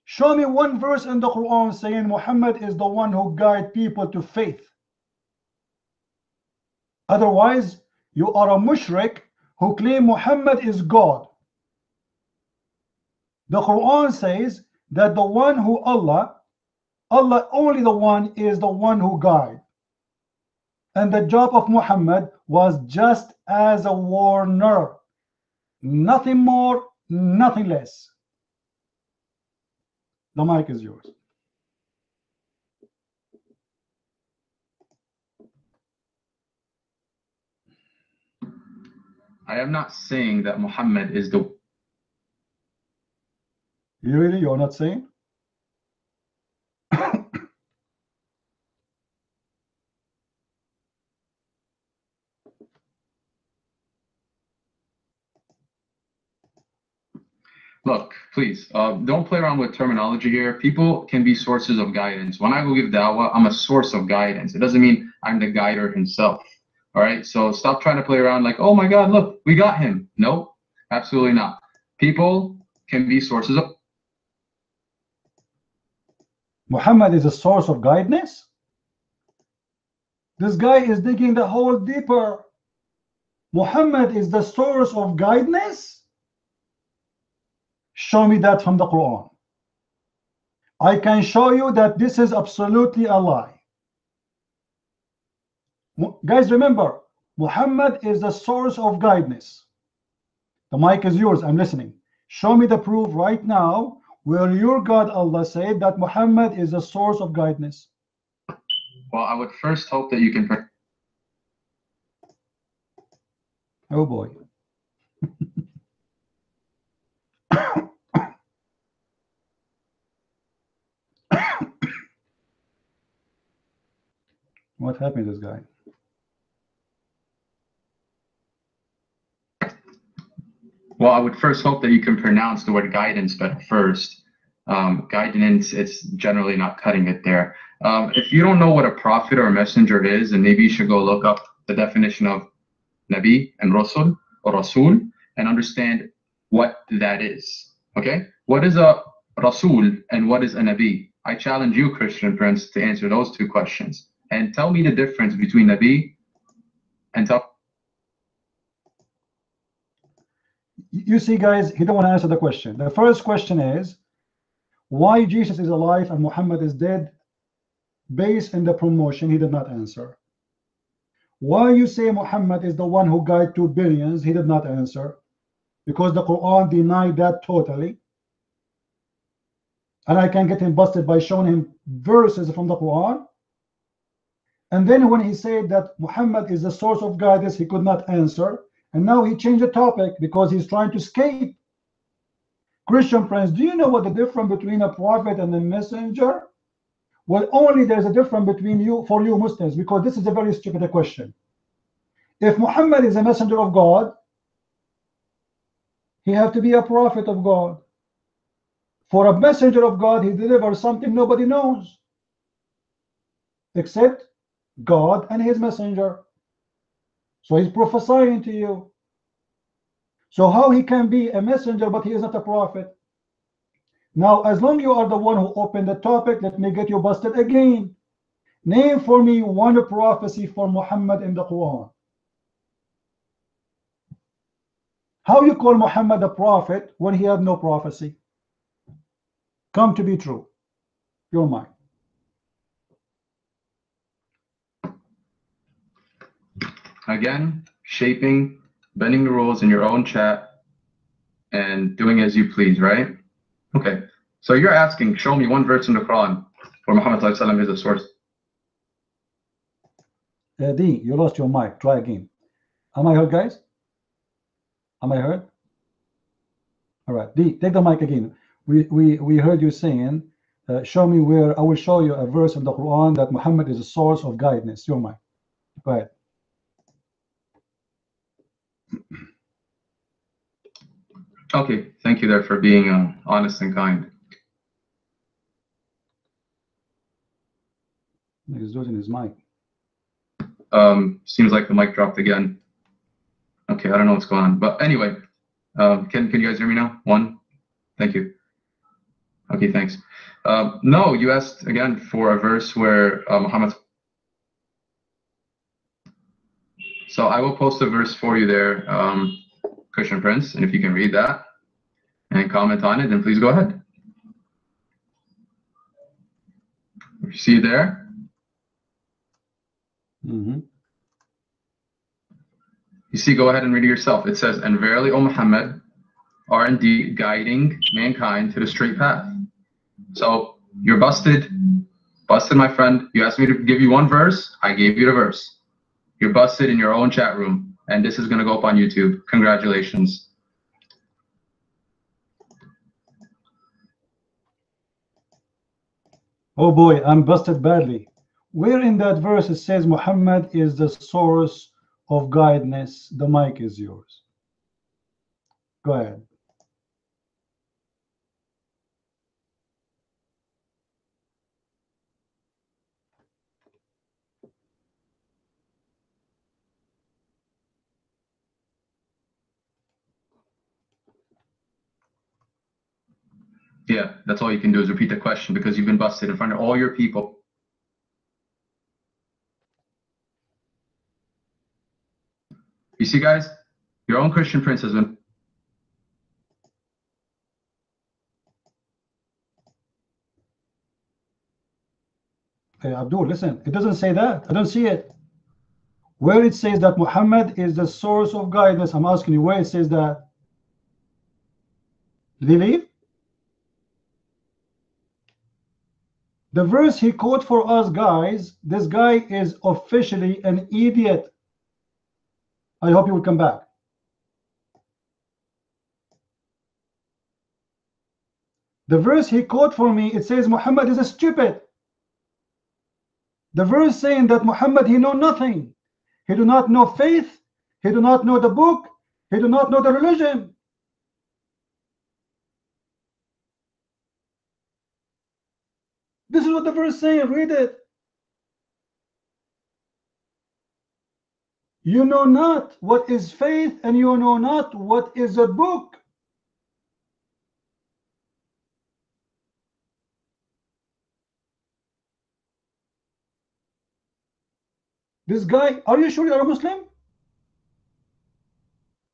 Show me one verse in the Quran saying Muhammad is the one who guides people to faith. Otherwise, you are a mushrik who claim Muhammad is God. The Quran says that the one who Allah only the one is the one who guides. And the job of Muhammad was just as a warner. Nothing more, nothing less. The mic is yours. I am not saying that Muhammad is the... You're not saying? Look, please, don't play around with terminology here. People can be sources of guidance. When I go give dawah, I'm a source of guidance. It doesn't mean I'm the guider himself. All right, so stop trying to play around like, oh my God, look, we got him. No, absolutely not. People can be sources of... Muhammad is a source of guidance? This guy is digging the hole deeper. Muhammad is the source of guidance? Show me that from the Quran. I can show you that this is absolutely a lie. Guys, remember, Muhammad is the source of guidance. The mic is yours. I'm listening. Show me the proof right now where your God Allah said that Muhammad is the source of guidance. Well, I would first hope that you can... Oh boy. What happened to this guy? Well, I would first hope that you can pronounce the word guidance, but first, guidance, it's generally not cutting it there. If you don't know what a prophet or a messenger is, then maybe you should go look up the definition of Nabi and Rasul or Rasul and understand what that is. Okay? What is a Rasul and what is a Nabi? I challenge you, Christian Prince, to answer those two questions. And tell me the difference between Nabi and You see, guys, he don't want to answer the question. The first question is, why Jesus is alive and Muhammad is dead? Based on the promotion, he did not answer. Why you say Muhammad is the one who guided 2 billions? He did not answer. Because the Quran denied that totally. And I can get him busted by showing him verses from the Quran. And then when he said that Muhammad is the source of guidance, he could not answer. And now he changed the topic because he's trying to escape. Christian friends, do you know what the difference between a prophet and a messenger? Well, only there's a difference between you, for you Muslims, because this is a very stupid question. If Muhammad is a messenger of God, he has to be a prophet of God. For a messenger of God, he delivers something nobody knows, except God and his messenger. So he's prophesying to you. So how he can be a messenger but he is not a prophet? Now, as long you are the one who opened the topic, let me get you busted again. Name for me one prophecy for Muhammad in the Quran. How you call Muhammad a prophet when he had no prophecy? Come to be true. Your mind. Again, shaping, bending the rules in your own chat, and doing as you please, right? Okay. So you're asking, show me one verse in the Quran where Muhammad ﷺ is a source. D, you lost your mic. Try again. Am I heard, guys? Am I heard? All right. D, take the mic again. We heard you saying, show me where I will show you a verse in the Quran that Muhammad is a source of guidance. Your mic. Go ahead. Okay, thank you there for being honest and kind. He's losing his mic. Seems like the mic dropped again. Okay, I don't know what's going on, but anyway, can you guys hear me now? One, thank you. Okay, thanks. No, you asked again for a verse where Muhammad. So I will post a verse for you there, Christian Prince, and if you can read that and comment on it, then please go ahead. If you see it there. Mm-hmm. You see, go ahead and read it yourself. It says, "And verily, O Muhammad, are indeed guiding mankind to the straight path. So you're busted. Busted, my friend. You asked me to give you one verse. I gave you the verse. You're busted in your own chat room. And this is going to go up on YouTube. Congratulations. Oh boy, I'm busted badly. Where in that verse it says Muhammad is the source of guidance? The mic is yours. Go ahead. Yeah, that's all you can do is repeat the question because you've been busted in front of all your people. You see, guys, your own Christian prince has been. Hey, Abdul, listen, it doesn't say that. I don't see it. Where it says that Muhammad is the source of guidance, I'm asking you where it says that. Did he leave? The verse he quote for us, guys, this guy is officially an idiot. I hope he will come back. The verse he quote for me, it says Muhammad is a stupid. The verse saying that Muhammad, he know nothing. He do not know faith. He do not know the book. He do not know the religion. This is what the verse saying. Read it. You know not what is faith, and you know not what is a book. This guy, are you sure you're a Muslim?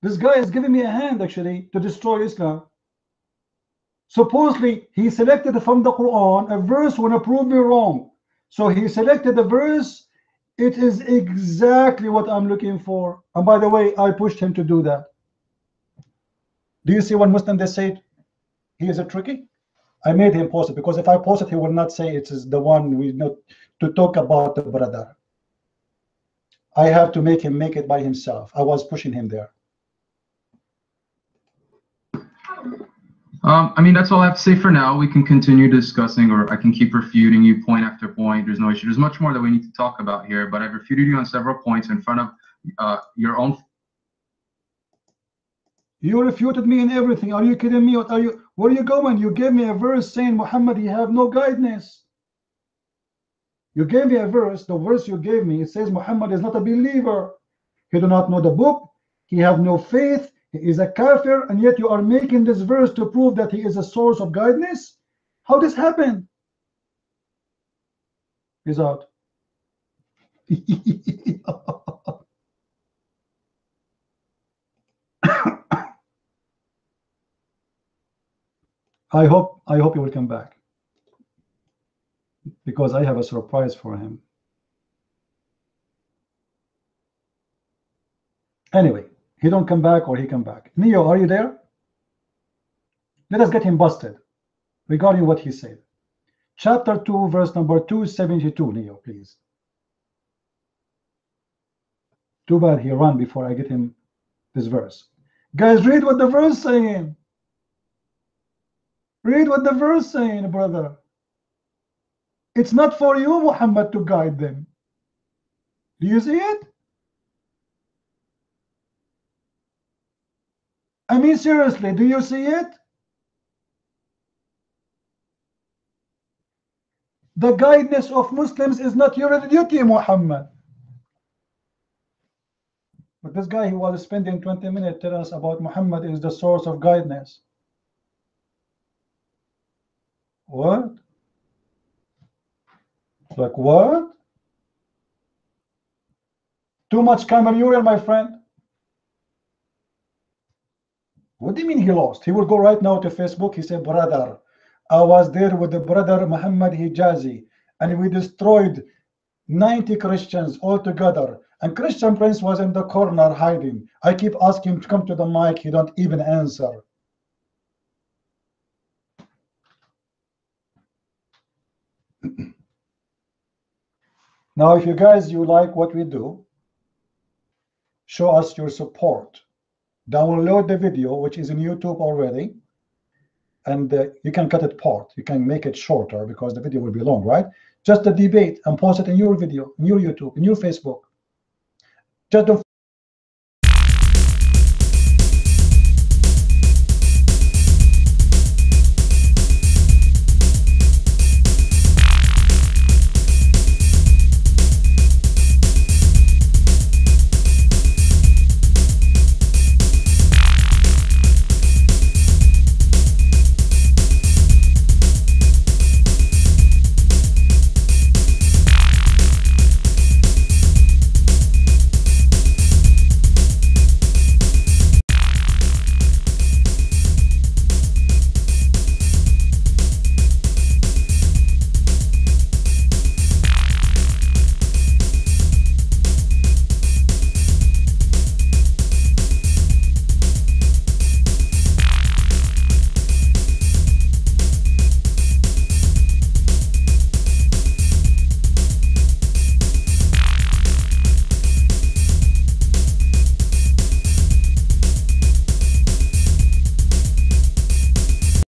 This guy is giving me a hand actually to destroy Islam. Supposedly he selected from the Quran a verse when prove me wrong. So he selected the verse. It is exactly what I'm looking for. And by the way, I pushed him to do that. Do you see one Muslim they say he is a tricky? I made him post it because if I post it, he will not say it is the one we know to talk about the brother. I have to make him make it by himself. I was pushing him there. I mean, that's all I have to say for now. We can continue discussing, or I can keep refuting you point after point. There's no issue. There's much more that we need to talk about here, but I've refuted you on several points in front of your own. You refuted me in everything. Are you kidding me? What are you? Where are you going? You gave me a verse saying Muhammad, he have no guidance. You gave me a verse. The verse you gave me, it says Muhammad is not a believer. He do not know the book. He have no faith. He is a kafir, and yet you are making this verse to prove that he is a source of guidance. How this happened? He's out. I hope he will come back because I have a surprise for him. Anyway, he don't come back or he come back. Neo, are you there? Let us get him busted regarding what he said. Chapter 2, verse number 272, Neo, please. Too bad he ran before I get him this verse. Guys, read what the verse saying. Read what the verse saying, brother. It's not for you, Muhammad, to guide them. Do you see it? I mean, seriously, do you see it? The guidance of Muslims is not your duty, Muhammad. But this guy, he was spending 20 minutes telling us about Muhammad is the source of guidance. What? Like what? Too much camel urine, my friend. What do you mean he lost? He will go right now to Facebook. He said, brother, I was there with the brother Muhammad Hijazi, and we destroyed 90 Christians altogether. And Christian Prince was in the corner hiding. I keep asking him to come to the mic. He don't even answer. Now, if you guys, you like what we do, show us your support. Download the video, which is in YouTube already, and you can cut it part. You can make it shorter because the video will be long, right? Just the debate and post it in your video, in your YouTube, in your Facebook. Just don't